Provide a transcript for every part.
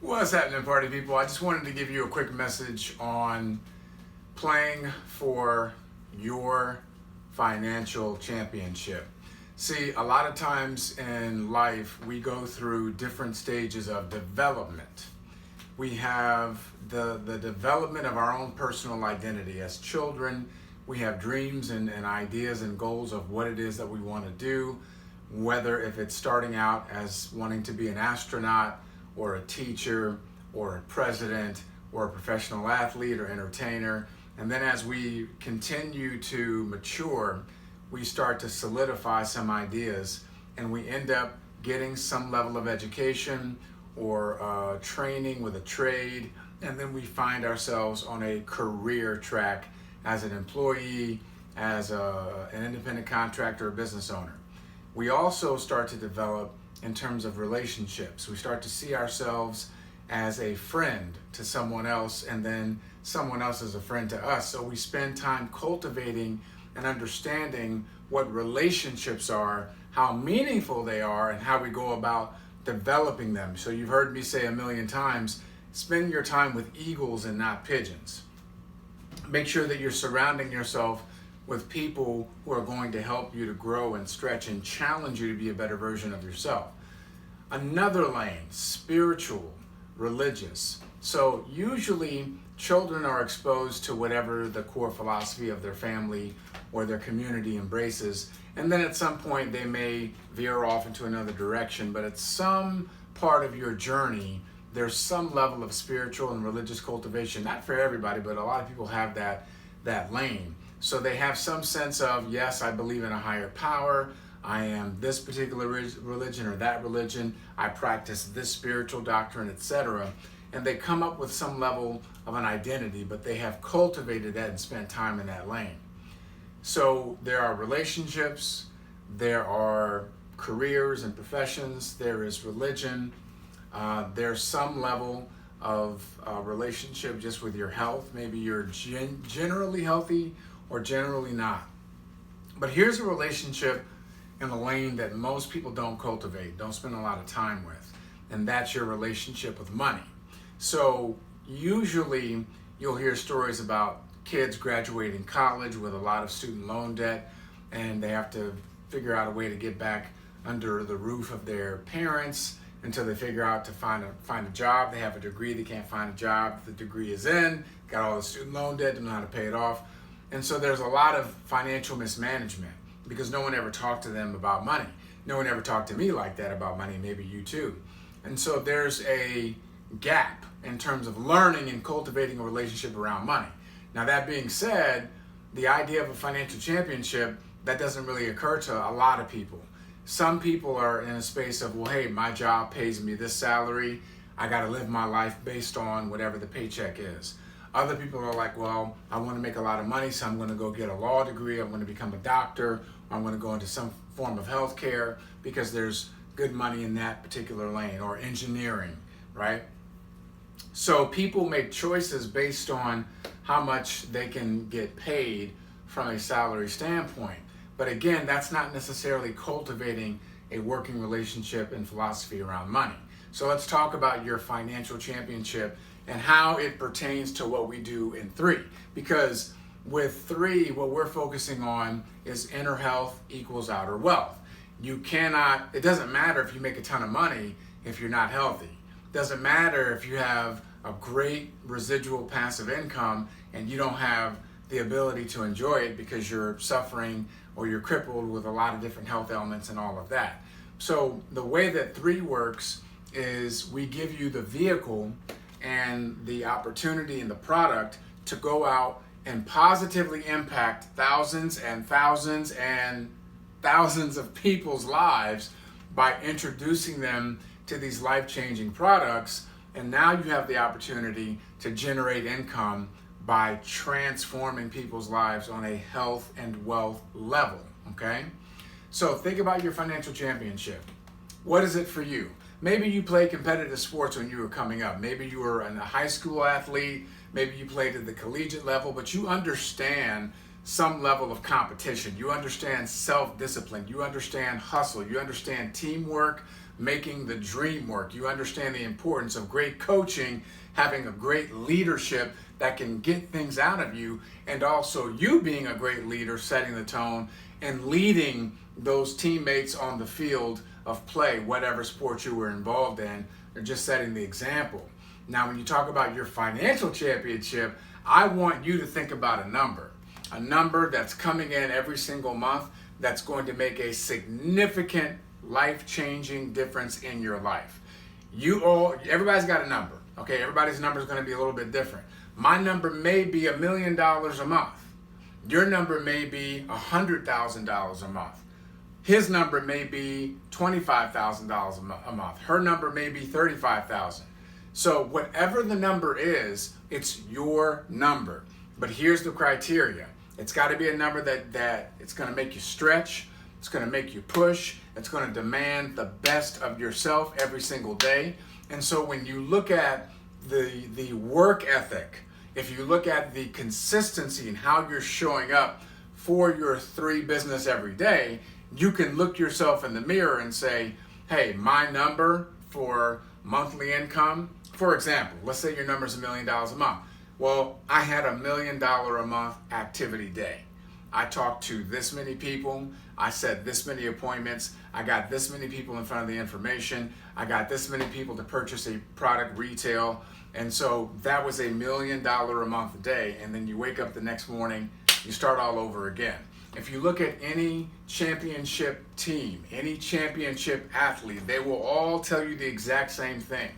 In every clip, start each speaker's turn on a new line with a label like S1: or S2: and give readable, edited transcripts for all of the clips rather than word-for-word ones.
S1: What's happening, party people? I just wanted to give you a quick message on playing for your financial championship. See, a lot of times in life, we go through different stages of development. We have the development of our own personal identity. As children, we have dreams and ideas and goals of what it is that we want to do, whether if it's starting out as wanting to be an astronaut, or a teacher, or a president, or a professional athlete or entertainer. And then as we continue to mature, we start to solidify some ideas and we end up getting some level of education or training with a trade. And then we find ourselves on a career track as an employee, as an independent contractor or business owner. We also start to develop in terms of relationships. We start to see ourselves as a friend to someone else, and then someone else is a friend to us. So we spend time cultivating and understanding what relationships are, how meaningful they are, and how we go about developing them. So you've heard me say a million times, spend your time with eagles and not pigeons. Make sure that you're surrounding yourself with people who are going to help you to grow and stretch and challenge you to be a better version of yourself. Another lane, spiritual, religious. So usually children are exposed to whatever the core philosophy of their family or their community embraces, and then at some point they may veer off into another direction, but at some part of your journey there's some level of spiritual and religious cultivation. Not for everybody, but a lot of people have that lane. So they have some sense of, yes, I believe in a higher power, I am this particular religion or that religion, I practice this spiritual doctrine, etc. And they come up with some level of an identity, but they have cultivated that and spent time in that lane. So there are relationships, there are careers and professions, there is religion, there's some level of relationship just with your health. Maybe you're generally healthy or generally not. But here's a relationship in a lane that most people don't cultivate, don't spend a lot of time with, and that's your relationship with money. So usually you'll hear stories about kids graduating college with a lot of student loan debt, and they have to figure out a way to get back under the roof of their parents until they figure out to find a job. They have a degree, they can't find a job, the degree is in, got all the student loan debt, don't know how to pay it off. And so there's a lot of financial mismanagement because no one ever talked to them about money. No one ever talked to me like that about money, maybe you too. And so there's a gap in terms of learning and cultivating a relationship around money. Now that being said, the idea of a financial championship, that doesn't really occur to a lot of people. Some people are in a space of, well, hey, my job pays me this salary, I gotta live my life based on whatever the paycheck is. Other people are like, well, I want to make a lot of money, so I'm going to go get a law degree, I'm going to become a doctor, or I'm going to go into some form of healthcare because there's good money in that particular lane, or engineering, right? So people make choices based on how much they can get paid from a salary standpoint. But again, that's not necessarily cultivating a working relationship and philosophy around money. So let's talk about your financial championship and how it pertains to what we do in 3. Because with 3, what we're focusing on is inner health equals outer wealth. You cannot, it doesn't matter if you make a ton of money if you're not healthy. It doesn't matter if you have a great residual passive income and you don't have the ability to enjoy it because you're suffering or you're crippled with a lot of different health ailments and all of that. So the way that 3 works is we give you the vehicle and the opportunity and the product to go out and positively impact thousands and thousands and thousands of people's lives by introducing them to these life-changing products. And now you have the opportunity to generate income by transforming people's lives on a health and wealth level, okay? So think about your financial championship. What is it for you? Maybe you played competitive sports when you were coming up. Maybe you were a high school athlete. Maybe you played at the collegiate level, but you understand some level of competition. You understand self-discipline. You understand hustle. You understand teamwork, making the dream work. You understand the importance of great coaching, having a great leadership that can get things out of you, and also you being a great leader, setting the tone and leading those teammates on the field of play, whatever sport you were involved in, or just setting the example. Now, when you talk about your financial championship, I want you to think about a number that's coming in every single month that's going to make a significant life-changing difference in your life. Everybody's got a number, okay? Everybody's number is going to be a little bit different. My number may be $1 million a month. Your number may be $100,000 a month. His number may be $25,000 a month. Her number may be $35,000. So whatever the number is, it's your number. But here's the criteria. It's got to be a number that it's going to make you stretch. It's going to make you push. It's going to demand the best of yourself every single day. And so when you look at the work ethic, if you look at the consistency and how you're showing up for your 3 business every day, you can look yourself in the mirror and say, hey, my number for monthly income, for example, let's say your number is $1 million a month. Well, I had $1 million a month activity day. I talked to this many people. I set this many appointments. I got this many people in front of the information. I got this many people to purchase a product retail. And so that was $1 million a month day. And then you wake up the next morning, you start all over again. If you look at any championship team, any championship athlete, they will all tell you the exact same thing.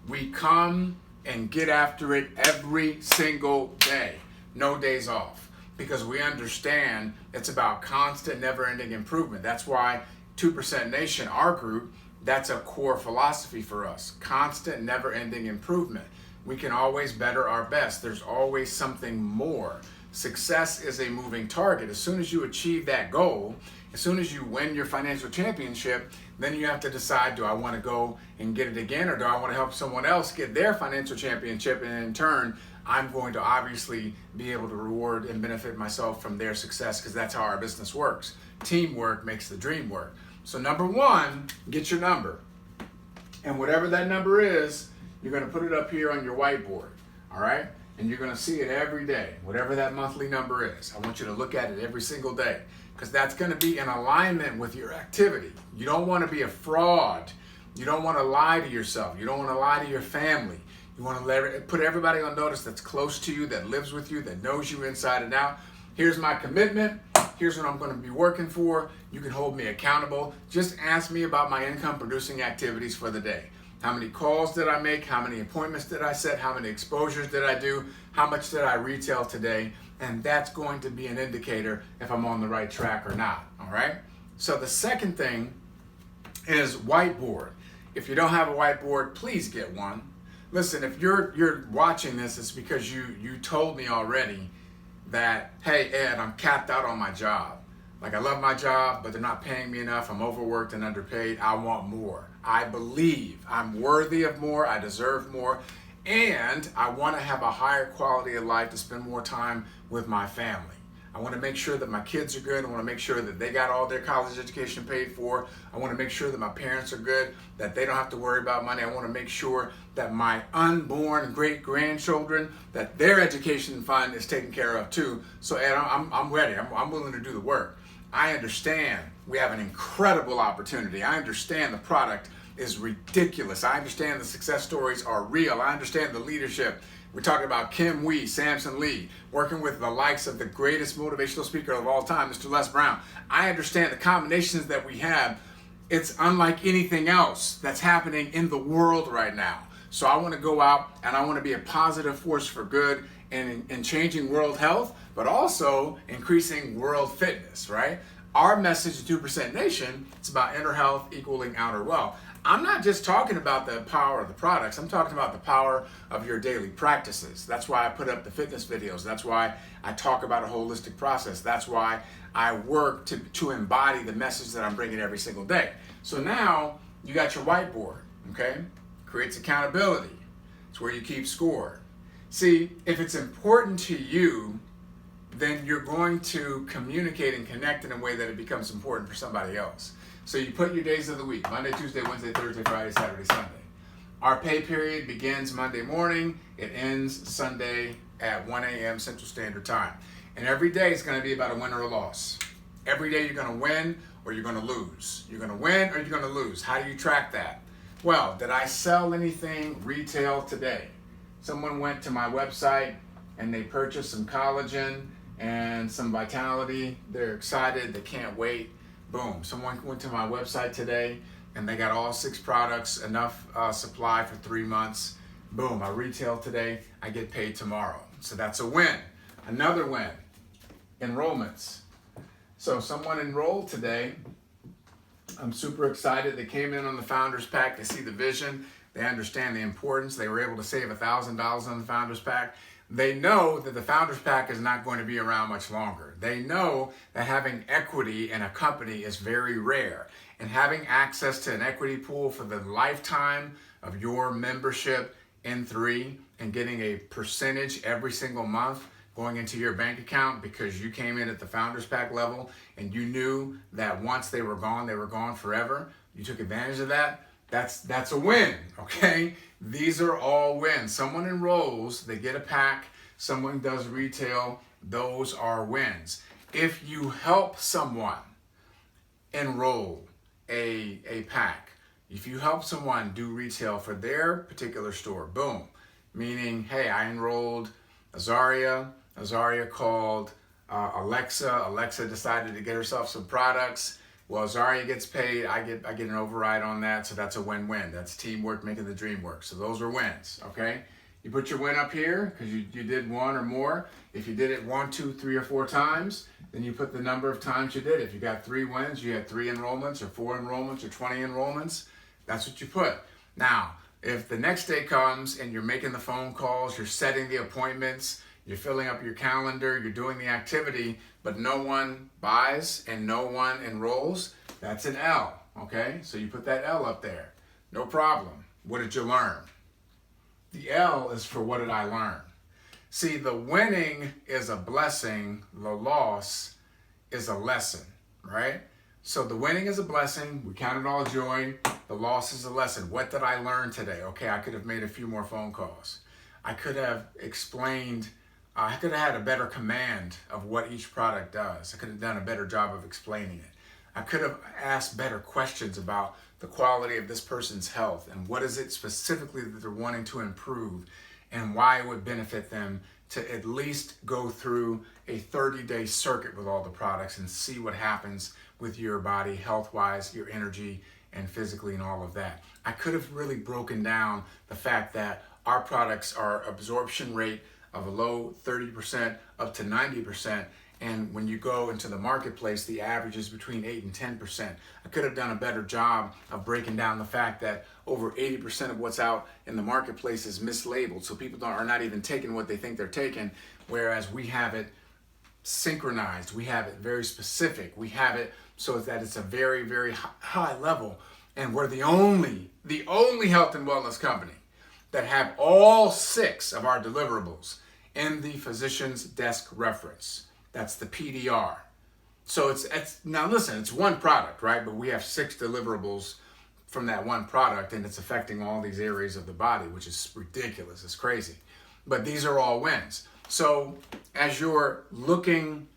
S1: We come and get after it every single day, no days off, because we understand it's about constant, never-ending improvement. That's why 2% Nation, our group, that's a core philosophy for us. Constant, never-ending improvement. We can always better our best. There's always something more. Success is a moving target. As soon as you achieve that goal, as soon as you win your financial championship, then you have to decide, do I want to go and get it again, or do I want to help someone else get their financial championship? And in turn, I'm going to obviously be able to reward and benefit myself from their success, because that's how our business works. Teamwork makes the dream work. So number 1, get your number. And whatever that number is, you're going to put it up here on your whiteboard, all right? And you're going to see it every day, whatever that monthly number is. I want you to look at it every single day, because that's going to be in alignment with your activity. You don't want to be a fraud. You don't want to lie to yourself. You don't want to lie to your family. You want to put everybody on notice that's close to you, that lives with you, that knows you inside and out. Here's my commitment. Here's what I'm going to be working for. You can hold me accountable. Just ask me about my income producing activities for the day. How many calls did I make? How many appointments did I set? How many exposures did I do? How much did I retail today? And that's going to be an indicator if I'm on the right track or not, all right? So the second thing is whiteboard. If you don't have a whiteboard, please get one. Listen, if you're watching this, it's because you told me already that, hey, Ed, I'm capped out on my job. Like, I love my job, but they're not paying me enough. I'm overworked and underpaid. I want more. I believe I'm worthy of more. I deserve more. And I want to have a higher quality of life to spend more time with my family. I want to make sure that my kids are good. I want to make sure that they got all their college education paid for. I want to make sure that my parents are good, that they don't have to worry about money. I want to make sure that my unborn great-grandchildren, that their education fund is taken care of too. So Ed, I'm ready. I'm willing to do the work. I understand we have an incredible opportunity. I understand the product is ridiculous. I understand the success stories are real. I understand the leadership. We're talking about Kim Wee, Samson Lee, working with the likes of the greatest motivational speaker of all time, Mr. Les Brown. I understand the combinations that we have. It's unlike anything else that's happening in the world right now. So I want to go out and I want to be a positive force for good in changing world health, but also increasing world fitness, right? Our message to 2% Nation, it's about inner health equaling outer wealth. I'm not just talking about the power of the products. I'm talking about the power of your daily practices. That's why I put up the fitness videos. That's why I talk about a holistic process. That's why I work to embody the message that I'm bringing every single day. So now you got your whiteboard, okay? Creates accountability. It's where you keep score. See, if it's important to you, then you're going to communicate and connect in a way that it becomes important for somebody else. So you put your days of the week: Monday, Tuesday, Wednesday, Thursday, Friday, Saturday, Sunday. Our pay period begins Monday morning. It ends Sunday at 1 a.m. Central Standard Time. And every day is going to be about a win or a loss. Every day you're going to win or you're going to lose. You're going to win or you're going to lose. How do you track that? Well, did I sell anything retail today? Someone went to my website and they purchased some collagen and some Vitality. They're excited. They can't wait. Boom. Someone went to my website today and they got all 6 products, enough supply for 3 months. Boom. I retail today. I get paid tomorrow. So that's a win. Another win. Enrollments. So someone enrolled today. I'm super excited. They came in on the Founders Pack. They see the vision. They understand the importance. They were able to save $1,000 on the Founders Pack. They know that the Founders Pack is not going to be around much longer. They know that having equity in a company is very rare. And having access to an equity pool for the lifetime of your membership in N3 and getting a percentage every single month going into your bank account because you came in at the Founders Pack level and you knew that once they were gone forever. You took advantage of that. That's a win, okay? These are all wins. Someone enrolls, they get a pack, someone does retail, those are wins. If you help someone enroll a pack, if you help someone do retail for their particular store, boom, meaning, hey, I enrolled Azaria called Alexa. Alexa decided to get herself some products. Well, Azaria gets paid. I get an override on that, so that's a win-win. That's teamwork making the dream work. So those are wins, okay? You put your win up here because you did 1 or more. If you did it 1, 2, 3, or 4 times, then you put the number of times you did. If you got 3 wins, you had 3 enrollments or 4 enrollments or 20 enrollments. That's what you put. Now, if the next day comes and you're making the phone calls, you're setting the appointments, you're filling up your calendar, you're doing the activity, but no one buys and no one enrolls, that's an L, okay? So you put that L up there. No problem. What did you learn? The L is for what did I learn? See, the winning is a blessing, the loss is a lesson, right? So the winning is a blessing, we count it all joy, the loss is a lesson. What did I learn today? Okay, I could have made a few more phone calls. I could have explained, I could have had a better command of what each product does. I could have done a better job of explaining it. I could have asked better questions about the quality of this person's health and what is it specifically that they're wanting to improve and why it would benefit them to at least go through a 30-day circuit with all the products and see what happens with your body health-wise, your energy, and physically and all of that. I could have really broken down the fact that our products are absorption rate of a low 30% up to 90%. And when you go into the marketplace, the average is between 8 and 10%. I could have done a better job of breaking down the fact that over 80% of what's out in the marketplace is mislabeled. So people are not even taking what they think they're taking, whereas we have it synchronized. We have it very specific. We have it so that it's a very, very high level. And we're the only health and wellness company that have all 6 of our deliverables in the physician's desk reference. That's the PDR. So it's now listen, it's one product, right? But we have 6 deliverables from that one product, and it's affecting all these areas of the body, which is ridiculous. It's crazy. But these are all wins. So as you're looking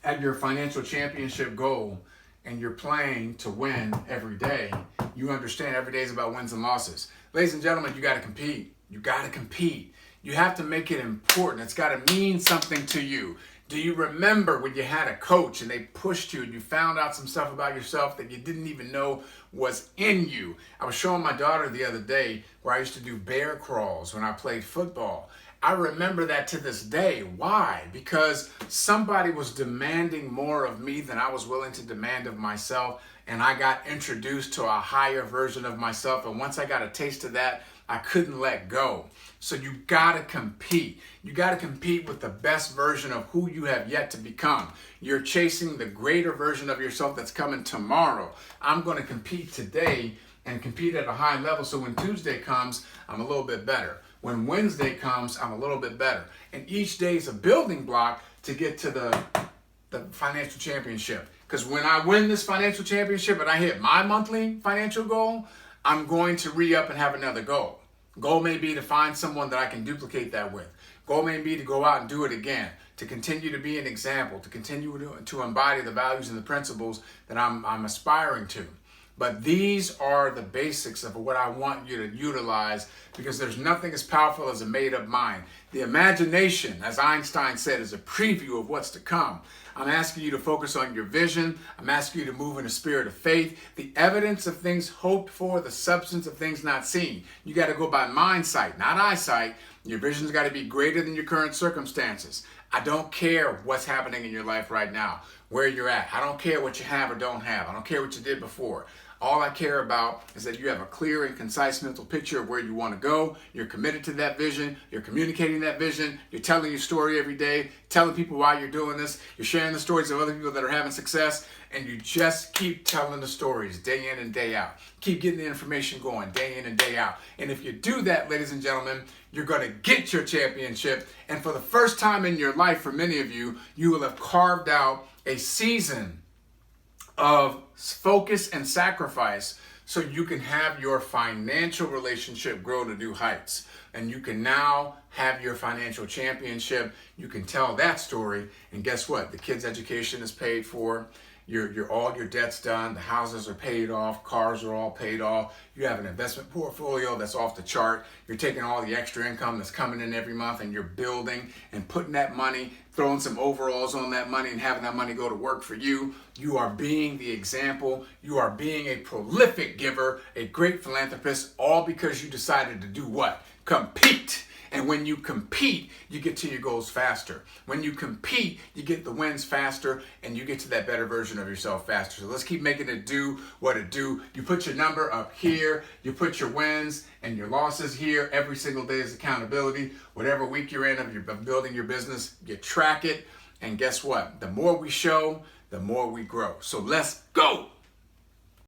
S1: at your financial championship goal and you're playing to win every day, you understand every day is about wins and losses. Ladies and gentlemen, you got to compete. You got to compete. You have to make it important. It's got to mean something to you. Do you remember when you had a coach and they pushed you and you found out some stuff about yourself that you didn't even know was in you? I was showing my daughter the other day where I used to do bear crawls when I played football. I remember that to this day. Why? Because somebody was demanding more of me than I was willing to demand of myself, and I got introduced to a higher version of myself, and once I got a taste of that, I couldn't let go. So you gotta compete. You gotta compete with the best version of who you have yet to become. You're chasing the greater version of yourself that's coming tomorrow. I'm gonna compete today and compete at a high level. So when Tuesday comes, I'm a little bit better. When Wednesday comes, I'm a little bit better. And each day is a building block to get to the financial championship. Because when I win this financial championship and I hit my monthly financial goal, I'm going to re-up and have another goal. Goal may be to find someone that I can duplicate that with. Goal may be to go out and do it again, to continue to be an example, to continue to embody the values and the principles that I'm aspiring to. But these are the basics of what I want you to utilize, because there's nothing as powerful as a made-up mind. The imagination, as Einstein said, is a preview of what's to come. I'm asking you to focus on your vision. I'm asking you to move in a spirit of faith. The evidence of things hoped for, the substance of things not seen. You got to go by mind sight, not eyesight. Your vision's got to be greater than your current circumstances. I don't care what's happening in your life right now, where you're at. I don't care what you have or don't have. I don't care what you did before. All I care about is that you have a clear and concise mental picture of where you want to go. You're committed to that vision. You're communicating that vision. You're telling your story every day, telling people why you're doing this. You're sharing the stories of other people that are having success, and you just keep telling the stories day in and day out. Keep getting the information going day in and day out. And if you do that, ladies and gentlemen, you're going to get your championship. And for the first time in your life, for many of you, you will have carved out a season of focus and sacrifice so you can have your financial relationship grow to new heights. And you can now have your financial championship. You can tell that story. And guess what? The kids' education is paid for. All your debt's done. The houses are paid off. Cars are all paid off. You have an investment portfolio that's off the chart. You're taking all the extra income that's coming in every month, and you're building and putting that money, throwing some overalls on that money and having that money go to work for you. You are being the example. You are being a prolific giver, a great philanthropist, all because you decided to do what? Compete. And when you compete, you get to your goals faster. When you compete, you get the wins faster, and you get to that better version of yourself faster. So let's keep making it do what it do. You put your number up here, you put your wins and your losses here. Every single day is accountability. Whatever week you're in of building your business, you track it. And guess what? The more we show, the more we grow. So let's go.